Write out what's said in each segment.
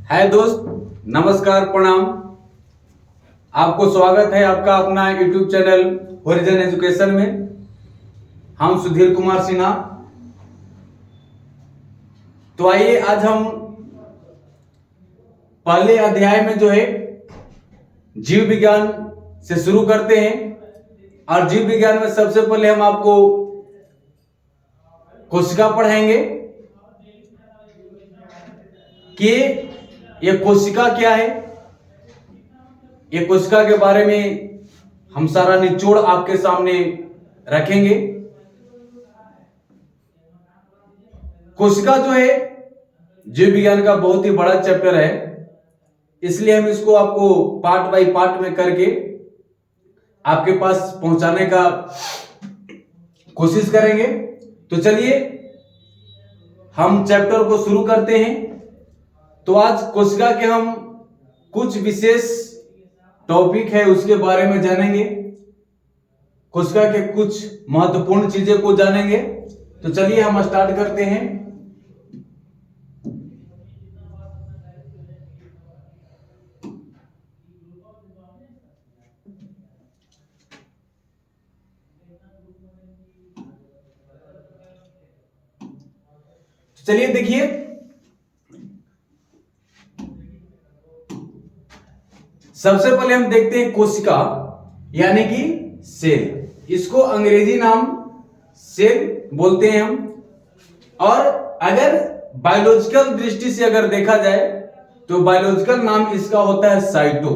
हाय दोस्त, नमस्कार, प्रणाम। आपको स्वागत है आपका अपना यूट्यूब चैनल होरिजन एजुकेशन में। हम सुधीर कुमार सिन्हा। तो आइए आज हम पहले अध्याय में जो है जीव विज्ञान से शुरू करते हैं। और जीव विज्ञान में सबसे पहले हम आपको कोशिका पढ़ाएंगे कि ये कोशिका क्या है। ये कोशिका के बारे में हम सारा निचोड़ आपके सामने रखेंगे। कोशिका जो है जीव विज्ञान का बहुत ही बड़ा चैप्टर है, इसलिए हम इसको आपको पार्ट बाय पार्ट में करके आपके पास पहुंचाने का कोशिश करेंगे। तो चलिए हम चैप्टर को शुरू करते हैं। तो आज कोशिका के हम कुछ विशेष टॉपिक है उसके बारे में जानेंगे, कोशिका के कुछ महत्वपूर्ण चीजें को जानेंगे। तो चलिए हम स्टार्ट करते हैं। चलिए देखिए, सबसे पहले हम देखते हैं कोशिका यानी कि सेल। इसको अंग्रेजी नाम सेल बोलते हैं हम। और अगर बायोलॉजिकल दृष्टि से अगर देखा जाए तो बायोलॉजिकल नाम इसका होता है साइटो।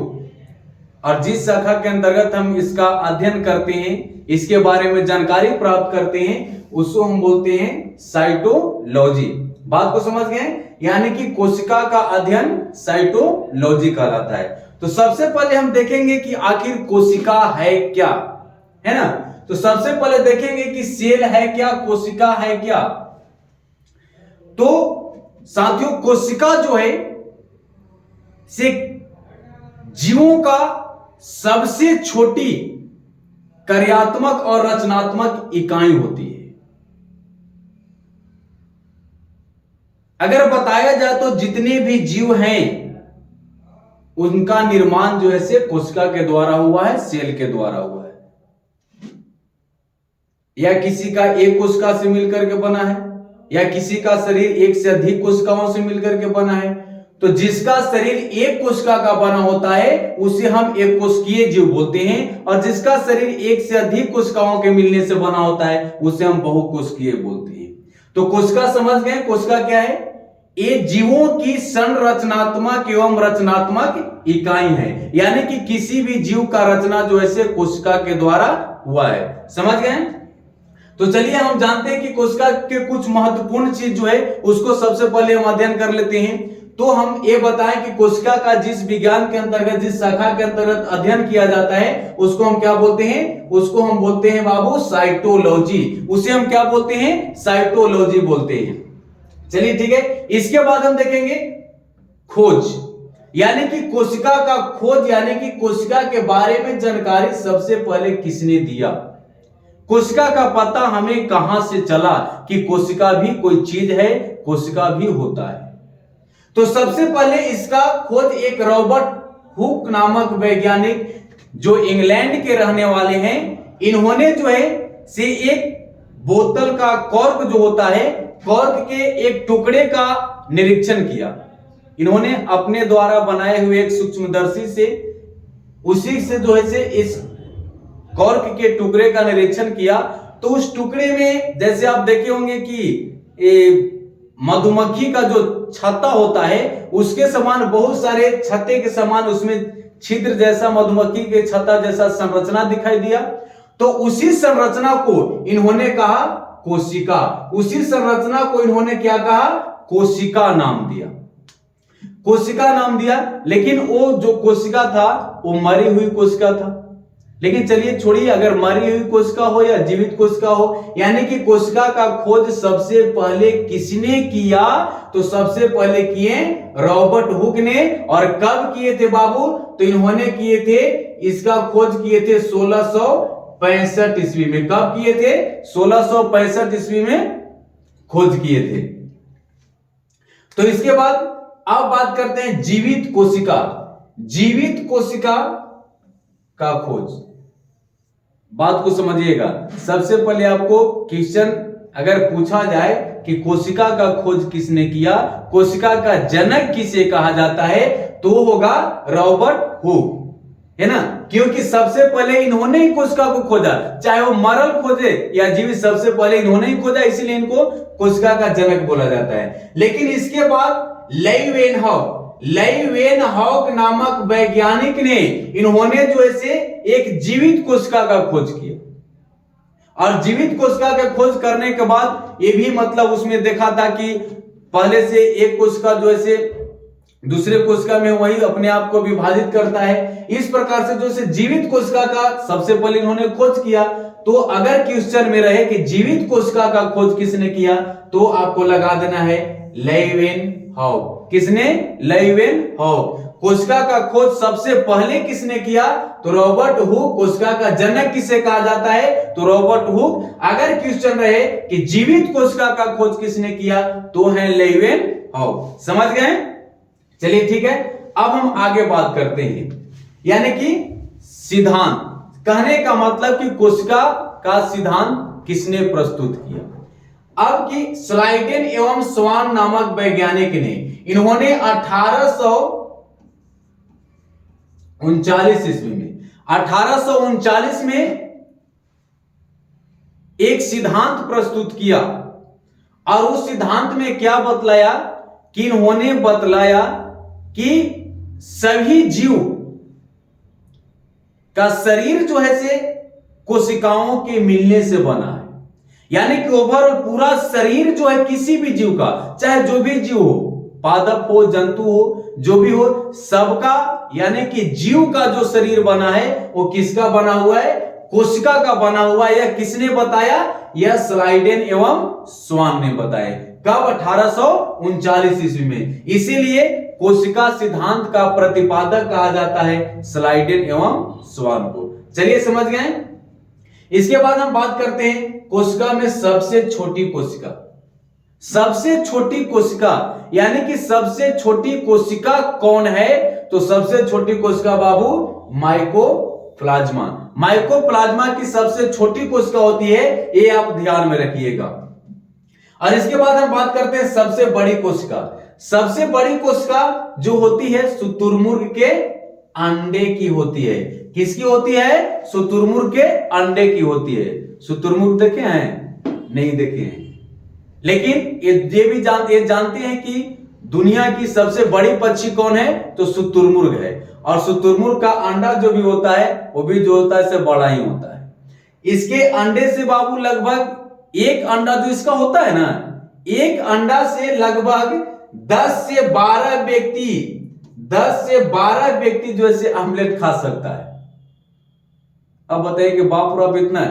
और जिस शाखा के अंतर्गत हम इसका अध्ययन करते हैं, इसके बारे में जानकारी प्राप्त करते हैं, उसको हम बोलते हैं साइटोलॉजी। बात को समझ गए? यानी कि कोशिका का अध्ययन साइटोलॉजी कहलाता है। तो सबसे पहले हम देखेंगे कि आखिर कोशिका है क्या, है ना। तो सबसे पहले देखेंगे कि सेल है क्या, कोशिका है क्या। तो साथियों, कोशिका जो है से जीवों का सबसे छोटी कार्यात्मक और रचनात्मक इकाई होती है। अगर बताया जाए तो जितने भी जीव हैं उनका निर्माण जो है से कोशिका के द्वारा हुआ है, सेल के द्वारा हुआ है। या किसी का एक कोशिका से मिलकर के बना है, या किसी का शरीर एक से अधिक कोशिकाओं से मिलकर के बना है। तो जिसका शरीर एक कोशिका का बना होता है उसे हम एक कोशिकीय जीव बोलते हैं, और जिसका शरीर एक से अधिक कोशिकाओं के मिलने से बना होता है उसे हम बहुकोशिकीय बोलते हैं। तो कोशिका समझ गए, कोशिका क्या है? ये जीवों की संरचनात्मक एवं रचनात्मक इकाई है। यानी कि किसी भी जीव का रचना जो है कोशिका के द्वारा हुआ है। समझ गए? तो चलिए हम जानते हैं कि कोशिका के कुछ महत्वपूर्ण चीज जो है उसको सबसे पहले हम अध्ययन कर लेते हैं। तो हम ये बताएं कि कोशिका का जिस विज्ञान के अंतर्गत, जिस शाखा के अंतर्गत अध्ययन किया जाता है उसको हम क्या बोलते हैं? उसको हम बोलते हैं बाबू साइटोलॉजी। उसे हम क्या बोलते हैं? साइटोलॉजी बोलते हैं। चलिए ठीक है। इसके बाद हम देखेंगे खोज, यानी कि कोशिका का खोज, यानी कि कोशिका के बारे में जानकारी सबसे पहले किसने दिया। कोशिका का पता हमें कहां से चला कि कोशिका भी कोई चीज है, कोशिका भी होता है। तो सबसे पहले इसका खोज एक रॉबर्ट हुक नामक वैज्ञानिक जो इंग्लैंड के रहने वाले हैं, इन्होंने जो है से एक बोतल का कॉर्क जो होता है, कॉर्क के एक टुकड़े का निरीक्षण किया। इन्होंने अपने द्वारा बनाए हुए एक सूक्ष्मदर्शी से, उसी से जो है से इस कॉर्क के टुकड़े का निरीक्षण किया। तो उस टुकड़े में जैसे आप देखे होंगे कि मधुमक्खी का जो छत्ता होता है उसके समान बहुत सारे छत्ते के समान उसमें छिद्र जैसा, मधुमक्खी के छत्ता जैसा संरचना दिखाई दिया। तो उसी संरचना को इन्होंने कहा कोशिका। उसी संरचना को इन्होंने क्या कहा? कोशिका नाम दिया। कोशिका नाम दिया। लेकिन वो जो कोशिका था वो मरी हुई कोशिका था। लेकिन चलिए छोड़िए, अगर मरी हुई कोशिका हो या जीवित कोशिका हो, यानी कि कोशिका का खोज सबसे पहले किसने किया? तो सबसे पहले किए रॉबर्ट हुक ने। और कब किए थे बाबू? तो इन्होंने किए थे, इसका खोज किए थे 1665 ईस्वी में। कब किए थे? 1665 ईस्वी में खोज किए थे। तो इसके बाद अब बात करते हैं जीवित कोशिका। जीवित कोशिका का खोज, बात को समझिएगा। सबसे पहले आपको क्वेश्चन अगर पूछा जाए कि कोशिका का खोज किसने किया, कोशिका का जनक किसे कहा जाता है, तो होगा रॉबर्ट हुक, है ना। क्योंकि सबसे पहले इन्होंने ही कोशिका को खोजा, चाहे वो मरल खोजे या जीवित, सबसे पहले इन्होंने ही खोजा, इसीलिए इनको कोशिका का जनक बोला जाता है। लेकिन इसके बाद लेइवेनहॉक नामक वैज्ञानिक ने, इन्होंने जो है एक जीवित कोशिका का खोज किया। और जीवित कोशिका का खोज करने के बाद ये भी मतलब उसमें देखा था कि पहले से एक कोशिका जो है दूसरे कोशिका में वही अपने आप को विभाजित करता है। इस प्रकार से जो जीवित कोशिका का सबसे पहले इन्होंने खोज किया। तो अगर क्वेश्चन में रहे कि जीवित कोशिका का खोज किसने किया, तो आपको लगा देना है लेइवेनहॉक। किसने? लेइवेनहॉक। कोशिका का खोज सबसे पहले किसने किया, तो रॉबर्ट हुक। कोशिका का जनक किसे कहा जाता है, तो रॉबर्ट हुक। अगर क्वेश्चन रहे कि जीवित कोशिका का खोज किसने किया, तो है लेइवेनहॉक। समझ गए? चलिए ठीक है, अब हम आगे बात करते हैं, यानी कि सिद्धांत। कहने का मतलब कि कोशिका का सिद्धांत किसने प्रस्तुत किया। अब की स्लाइडेन एवं स्वान नामक वैज्ञानिक ने, इन्होंने 1839 ईस्वी में, 1839 में एक सिद्धांत प्रस्तुत किया। और उस सिद्धांत में क्या बतलाया कि इन्होंने बतलाया कि सभी जीव का शरीर जो है कोशिकाओं के मिलने से बना है। यानी कि ओवरऑल पूरा शरीर जो है किसी भी जीव का, चाहे जो भी जीव हो, पादप हो, जंतु हो, जो भी हो, सबका, यानी कि जीव का जो शरीर बना है वो किसका बना हुआ है, कोशिका का बना हुआ है। यह किसने बताया, यह स्लाइडेन एवं स्वान ने बताया। कब? 1839 ईस्वी में। इसीलिए कोशिका सिद्धांत का प्रतिपादक कहा जाता है स्लाइडेन एवं स्वान को। चलिए समझ गए। इसके बाद हम बात करते हैं कोशिका में सबसे छोटी कोशिका। सबसे छोटी कोशिका, यानी कि सबसे छोटी कोशिका कौन है, तो सबसे छोटी कोशिका बाबू माइकोप्लाज्मा। माइकोप्लाज्मा की सबसे छोटी कोशिका होती है, ये आप ध्यान में रखिएगा। और इसके बाद हम बात करते हैं सबसे बड़ी कोशिका। सबसे बड़ी कोशिका जो होती है शुतुरमुर्ग के अंडे की होती है। किसकी होती है? शुतुरमुर्ग के अंडे की होती है। शुतुरमुर्ग देखे हैं? नहीं देखे हैं, लेकिन ये भी जानते हैं कि दुनिया की सबसे बड़ी पक्षी कौन है, तो शुतुरमुर्ग है। और शुतुरमुर्ग का अंडा जो भी होता है वो भी जो होता है इससे बड़ा ही होता है। इसके अंडे से बाबू लगभग एक अंडा जो इसका होता है ना, एक अंडा से लगभग 10 से 12 व्यक्ति जो है ऑमलेट खा सकता है। अब बताइए कि बाप रे, अब इतना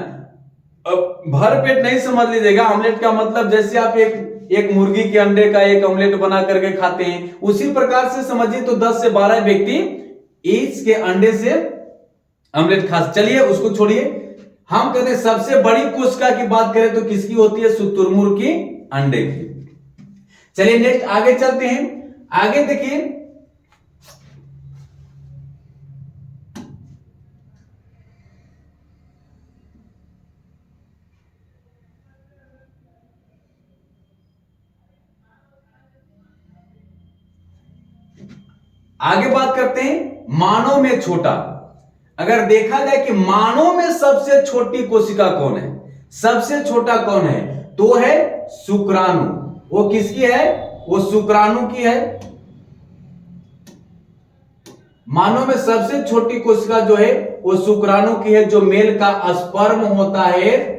अब भर पेट नहीं समझ लीजिएगा। ऑमलेट का मतलब जैसे आप एक मुर्गी के अंडे का एक ऑमलेट बना करके खाते हैं, उसी प्रकार से समझिए। तो 10 से 12 व्यक्ति इसके अंडे से ऑमलेट खा। चलिए उसको छोड़िए, हम कहते हैं सबसे बड़ी कोशिका की बात करें तो किसकी होती है? शुतुरमुर्ग की अंडे की। चलिए नेक्स्ट आगे चलते हैं। आगे देखिए, आगे बात करते हैं मानव में छोटा। अगर देखा जाए कि मानव में सबसे छोटी कोशिका कौन है, सबसे छोटा कौन है, तो है शुक्राणु। वो किसकी है? वो शुक्राणु की है। मानव में सबसे छोटी कोशिका जो है वो शुक्राणु की है। जो मेल का स्पर्म होता है,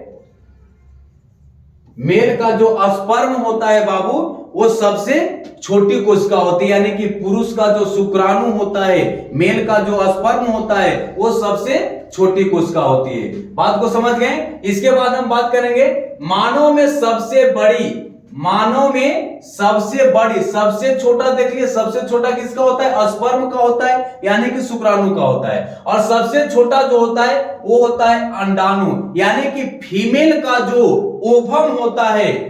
मेल का जो स्पर्म होता है बाबू, वो सबसे छोटी कोशिका होती है। यानी कि पुरुष का जो शुक्राणु होता है, मेल का जो स्पर्म होता है, वो सबसे छोटी कोशिका होती है। बात को समझ गए। इसके बाद हम बात करेंगे मानव में सबसे बड़ी। मानव में सबसे बड़ी, सबसे छोटा देखिए, सबसे छोटा किसका होता है? स्पर्म का होता है, यानी कि शुक्राणु का होता है। और सबसे छोटा जो होता है वो होता है अंडाणु, यानी कि फीमेल का जो ओवम होता है,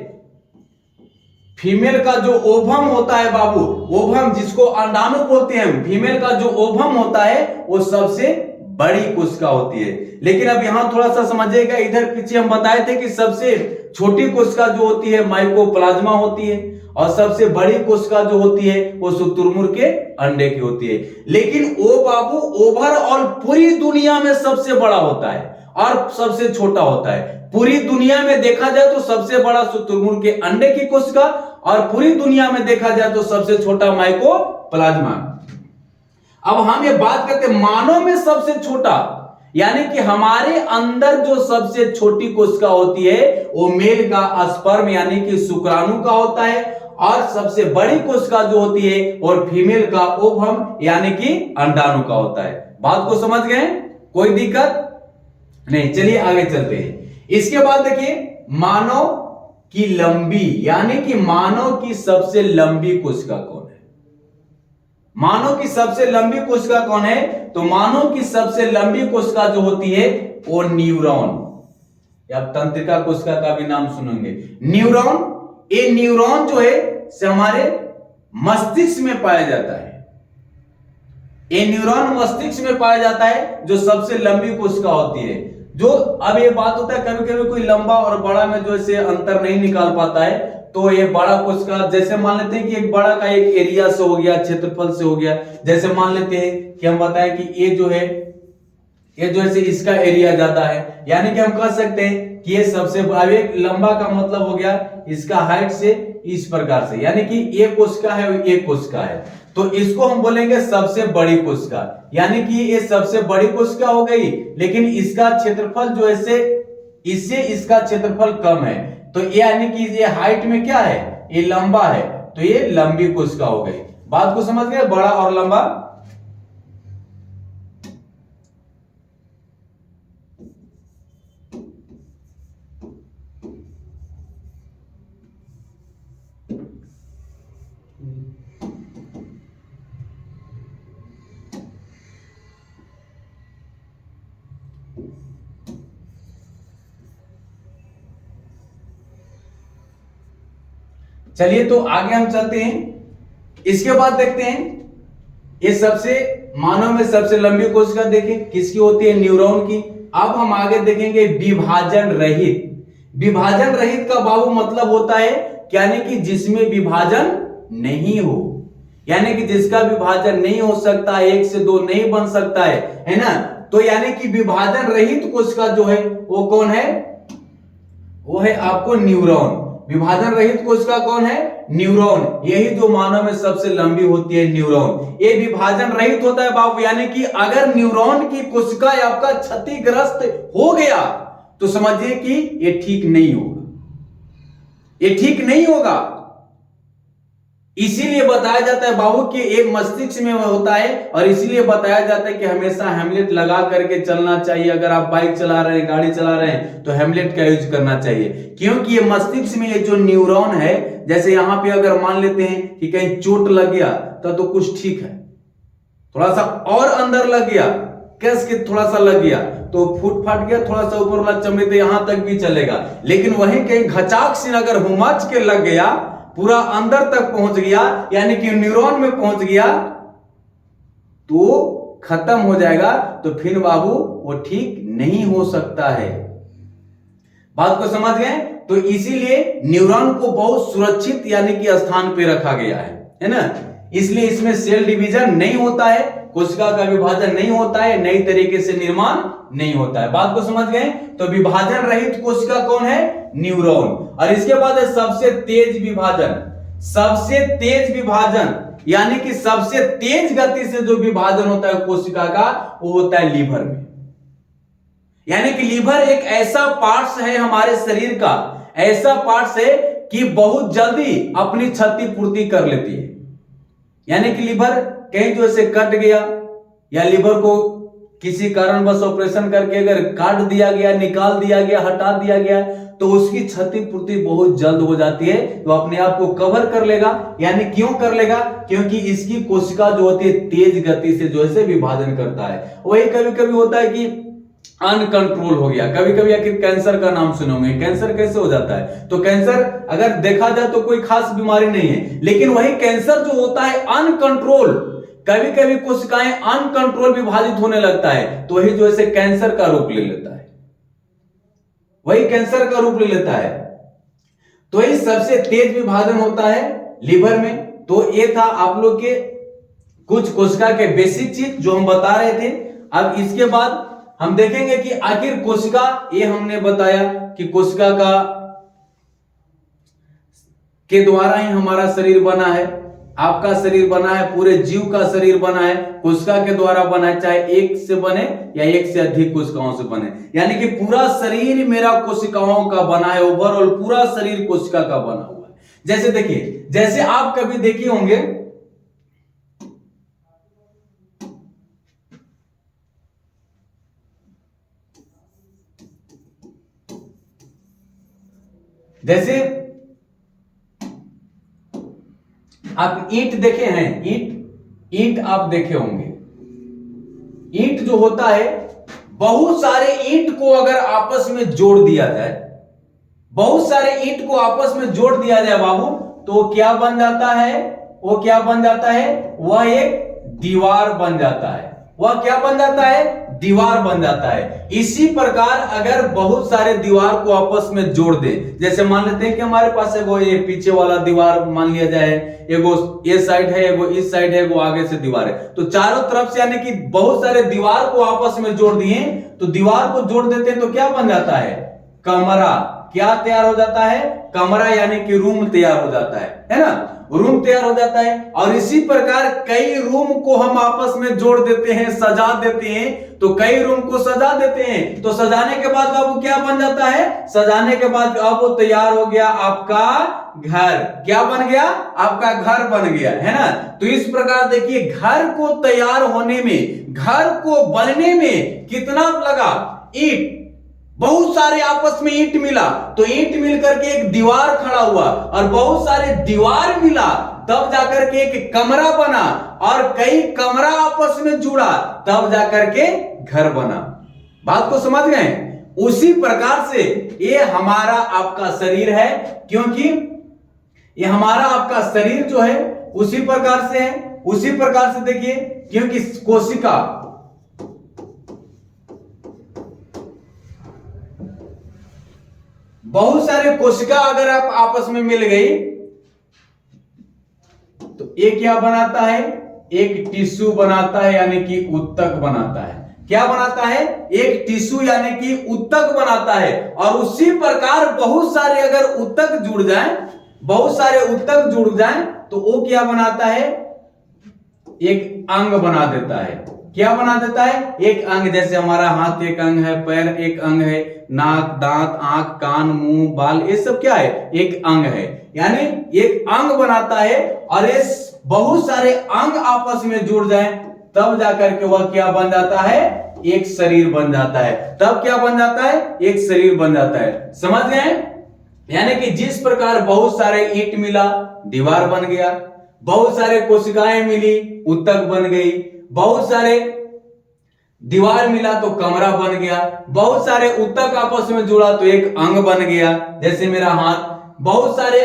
फीमेल का जो ओवम होता है बाबू, ओवम जिसको अंडाणु बोलते हैं, फीमेल का जो ओवम होता है वो सबसे बड़ी कोशिका होती है। लेकिन अब यहां थोड़ा सा समझिएगा, इधर पीछे हम बताए थे कि सबसे छोटी कोशिका जो होती है माइकोप्लाज्मा होती है, और सबसे बड़ी कोशिका जो होती है वो शुतुरमुर्ग के अंडे की होती है। लेकिन वो बाबू ओवरऑल पूरी दुनिया में सबसे बड़ा होता है और सबसे छोटा होता है। पूरी दुनिया में देखा जाए तो सबसे बड़ा शुतुरमुर्ग के अंडे की कोशिका, और पूरी दुनिया में देखा जाए तो सबसे छोटा माइकोप्लाज्मा। अब हम ये बात करते हैं मानव में सबसे छोटा, यानी कि हमारे अंदर जो सबसे छोटी कोशिका होती है वो मेल का स्पर्म यानी कि शुक्राणु का होता है, और सबसे बड़ी कोशिका जो होती है और फीमेल का ओवम यानी कि अंडाणु का होता है। बात को समझ गए? कोई दिक्कत नहीं। चलिए आगे चलते हैं। इसके बाद देखिए मानव की लंबी यानी कि मानव की सबसे लंबी कोशिका कौन है? मानव की सबसे लंबी कोशिका कौन है? तो मानव की सबसे लंबी कोशिका जो होती है वो न्यूरॉन, या तंत्रिका कोशिका का भी नाम सुनेंगे, न्यूरॉन। ये न्यूरॉन जो है से हमारे मस्तिष्क में पाया जाता है। ये न्यूरॉन मस्तिष्क में पाया जाता है जो सबसे लंबी कोशिका होती है। जो अब ये बात होता है कभी कभी कोई लंबा और बड़ा में जो ऐसे अंतर नहीं निकाल पाता है, तो ये बड़ा कोशिका जैसे मान लेते हैं कि एक बड़ा का एक एरिया से हो गया, क्षेत्रफल से हो गया। जैसे मान लेते हैं कि हम बताएं कि ये जो है ये जो है इसका एरिया ज्यादा है, यानी कि हम कह सकते हैं कि ये सबसे अब एक लंबा का मतलब हो गया इसका हाइट से इस प्रकार से, यानी कि ये कोशिका है एक कोशिका है, तो इसको हम बोलेंगे सबसे बड़ी कोशिका, यानी कि ये सबसे बड़ी कोशिका हो गई। लेकिन इसका क्षेत्रफल जो है इससे इसका क्षेत्रफल कम है, तो ये यानी कि ये हाइट में क्या है, ये लंबा है, तो ये लंबी कोशिका हो गई। बात को समझ गए? बड़ा और लंबा। चलिए तो आगे हम चलते हैं। इसके बाद देखते हैं ये सबसे मानव में सबसे लंबी कोशिका देखें किसकी होती है, न्यूरॉन की। अब हम आगे देखेंगे विभाजन रहित। विभाजन रहित का बाबू मतलब होता है यानी कि जिसमें विभाजन नहीं हो, यानी कि जिसका विभाजन नहीं हो सकता, एक से दो नहीं बन सकता है ना। तो यानी कि विभाजन रहित कोशिका जो है वो कौन है, वो है आपको न्यूरॉन। विभाजन रहित कोशिका कौन है, न्यूरॉन। यही जो मानव में सबसे लंबी होती है न्यूरॉन, ये विभाजन रहित होता है बाबू। यानी कि अगर न्यूरॉन की कोशिका आपका क्षतिग्रस्त हो गया तो समझिए कि ये ठीक नहीं होगा, ये ठीक नहीं होगा। इसीलिए बताया जाता है बाबू कि एक मस्तिष्क में होता है, और इसीलिए बताया जाता है कि हमेशा हेमलेट लगा करके चलना चाहिए। अगर आप बाइक चला रहे हैं, गाड़ी चला रहे हैं, तो हेमलेट का यूज करना चाहिए, क्योंकि ये मस्तिष्क में ये जो न्यूरॉन है, जैसे यहां पे अगर मान लेते हैं कि कहीं चोट लग गया तो कुछ ठीक है, थोड़ा सा और अंदर लग गया, कस के थोड़ा सा लग गया तो फूट फाट गया, थोड़ा सा ऊपर वाला चमड़ी तो यहां तक भी चलेगा। लेकिन वहीं कहीं घचाक से अगर हुमच के लग गया, पूरा अंदर तक पहुंच गया, यानी कि न्यूरॉन में पहुंच गया, तो खत्म हो जाएगा। तो फिर बाबू वो ठीक नहीं हो सकता है। बात को समझ गए? तो इसीलिए न्यूरॉन को बहुत सुरक्षित यानी कि स्थान पे रखा गया है ना। इसलिए इसमें सेल डिवीजन नहीं होता है, कोशिका का विभाजन नहीं होता है, नई तरीके से निर्माण नहीं होता है। बात को समझ गए? तो विभाजन रहित कोशिका कौन है, न्यूरॉन। और इसके बाद है सबसे तेज विभाजन। सबसे तेज विभाजन यानी कि सबसे तेज गति से जो विभाजन होता है कोशिका का, वो होता है लीवर में। यानी कि लीवर एक ऐसा पार्ट्स है हमारे शरीर का, ऐसा पार्ट्स है कि बहुत जल्दी अपनी क्षतिपूर्ति कर लेती है। यानी कि लीवर कहीं जो से कट गया, या लीवर को किसी कारणवश ऑपरेशन करके अगर काट दिया गया, निकाल दिया गया, हटा दिया गया, तो उसकी क्षतिपूर्ति बहुत जल्द हो जाती है, तो अपने आप को कवर कर लेगा। यानी क्यों कर लेगा, क्योंकि इसकी कोशिका जो होती है तेज गति से जो है विभाजन करता है। वही कभी कभी होता है कि अनकंट्रोल हो गया। कभी कभी आखिर कैंसर का नाम सुने होंगे, कैंसर कैसे हो जाता है? तो कैंसर अगर देखा जाए तो कोई खास बीमारी नहीं है, लेकिन वही कैंसर जो होता है अनकंट्रोल, कभी कभी कोशिकाएं अनकंट्रोल विभाजित होने लगता है, तो वही जो है कैंसर का रूप ले लेता है, वही कैंसर का रूप ले लेता है। तो ये सबसे तेज विभाजन होता है लीवर में। तो ये था आप लोग के कुछ कोशिका के बेसिक चीज जो हम बता रहे थे। अब इसके बाद हम देखेंगे कि आखिर कोशिका, ये हमने बताया कि कोशिका का के द्वारा ही हमारा शरीर बना है, आपका शरीर बना है, पूरे जीव का शरीर बना है, कोशिका के द्वारा बना है, चाहे एक से बने या एक से अधिक कोशिकाओं से बने। यानी कि पूरा शरीर मेरा कोशिकाओं का बना है, ओवरऑल पूरा शरीर कोशिका का बना हुआ है। जैसे देखिए, जैसे आप कभी देखे होंगे जैसे आप ईंट देखे हैं, ईंट आप देखे होंगे। ईंट जो होता है, बहुत सारे ईंट को अगर आपस में जोड़ दिया जाए, बहुत सारे ईंट को आपस में जोड़ दिया जाए बाबू, तो क्या बन जाता है? वो क्या बन जाता है? वह एक दीवार बन जाता है। वह क्या बन जाता है? दीवार बन जाता है। इसी प्रकार अगर बहुत सारे दीवार को आपस में जोड़ दे, जैसे मान लेते हैं कि हमारे पास है वो ये पीछे वाला दीवार मान लिया जाए, एगो ये साइड है, एगो इस साइड है, एगो आगे से दीवार है, तो चारों तरफ से यानी कि बहुत सारे दीवार को आपस में जोड़ दिए, तो दीवार को जोड़ देते हैं तो क्या बन जाता है? कमरा। क्या तैयार हो जाता है? कमरा, यानी कि रूम तैयार हो जाता है ना? रूम तैयार हो जाता है। और इसी प्रकार कई रूम को हम आपस में जोड़ देते हैं, सजा देते हैं, तो कई रूम को सजा देते हैं, तो सजाने के बाद अब वो क्या बन जाता है? सजाने के बाद अब वो तैयार हो गया आपका घर। क्या बन गया? आपका घर बन गया, है ना? तो इस प्रकार देखिए, घर को तैयार होने में, घर को बनने में कितना लगा? ईंट, बहुत सारे आपस में ईंट मिला, तो ईंट मिल करके एक दीवार खड़ा हुआ, और बहुत सारे दीवार मिला, तब जाकर के एक कमरा बना, और कई कमरा आपस में जुड़ा, तब जाकर के घर बना। बात को समझ गए? उसी प्रकार से ये हमारा आपका शरीर है, क्योंकि ये हमारा आपका शरीर जो है उसी प्रकार से है। उसी प्रकार से देखिए, क्योंकि कोशिका, बहुत सारे कोशिका अगर आप आपस में मिल गई तो ये क्या बनाता है? एक टिश्यू बनाता है, यानी कि उत्तक बनाता है। क्या बनाता है? एक टिश्यू यानी कि उत्तक बनाता है। और उसी प्रकार बहुत सारे अगर उत्तक जुड़ जाएं, बहुत सारे उत्तक जुड़ जाएं, तो वो क्या बनाता है? एक अंग बना देता है। क्या बना देता है? एक अंग। जैसे हमारा हाथ एक अंग है, पैर एक अंग है, नाक, दांत, आंख, कान, मुंह, बाल, ये सब क्या है? एक अंग है। यानी एक अंग बनाता है, और ये बहुत सारे अंग आपस में जुड़ जाएं, तब जाकर के वह क्या बन जाता है? एक शरीर बन जाता है। तब क्या बन जाता है? एक शरीर बन जाता है। समझ गए? यानी कि जिस प्रकार बहुत सारे ईंट मिला, दीवार बन गया, बहुत सारे कोशिकाएं मिली, उत्तक बन गई, बहुत सारे दीवार मिला तो कमरा बन गया, बहुत सारे उत्तक आपस में जुड़ा तो एक अंग बन गया, जैसे मेरा हाथ, बहुत सारे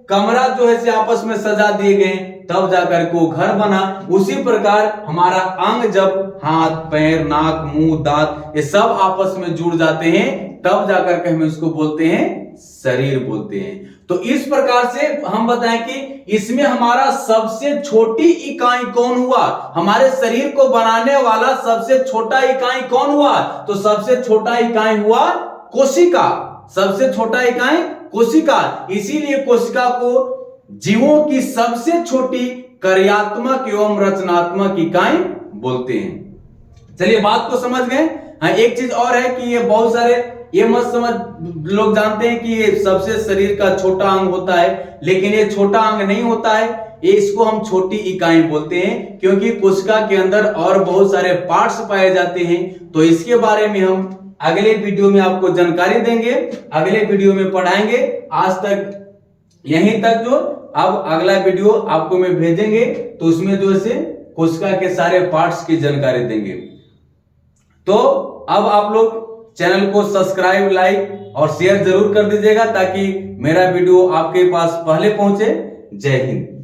कमरा जो है से आपस में सजा दिए गए, तब जाकर के वो घर बना। उसी प्रकार हमारा अंग जब हाथ, पैर, नाक, मुंह, दांत, ये सब आपस में जुड़ जाते हैं, तब जाकर के हम इसको बोलते हैं शरीर बोलते हैं। तो इस प्रकार से हम बताएं कि इसमें हमारा सबसे छोटी इकाई कौन हुआ? हमारे शरीर को बनाने वाला सबसे छोटा इकाई कौन हुआ? तो सबसे छोटा इकाई हुआ कोशिका। सबसे छोटा इकाई कोशिका। इसीलिए कोशिका को जीवों की सबसे छोटी कार्यात्मक एवं रचनात्मक इकाई बोलते हैं। चलिए बात को समझ गए। हाँ, एक चीज और है कि ये बहुत सारे ये मत समझ, लोग जानते हैं कि ये सबसे शरीर का छोटा अंग होता है, लेकिन ये छोटा अंग नहीं होता है, ये इसको हम छोटी इकाई बोलते हैं, क्योंकि कोशिका के अंदर और बहुत सारे पार्ट्स पाए जाते हैं। तो इसके बारे में हम अगले वीडियो में आपको जानकारी देंगे, अगले वीडियो में पढ़ाएंगे। आज तक यहीं तक, जो अब अगला वीडियो आपको मैं भेजेंगे तो उसमें जो है कोशिका के सारे पार्ट्स की जानकारी देंगे। तो अब आप लोग चैनल को सब्सक्राइब, लाइक और शेयर जरूर कर दीजिएगा ताकि मेरा वीडियो आपके पास पहले पहुंचे। जय हिंद।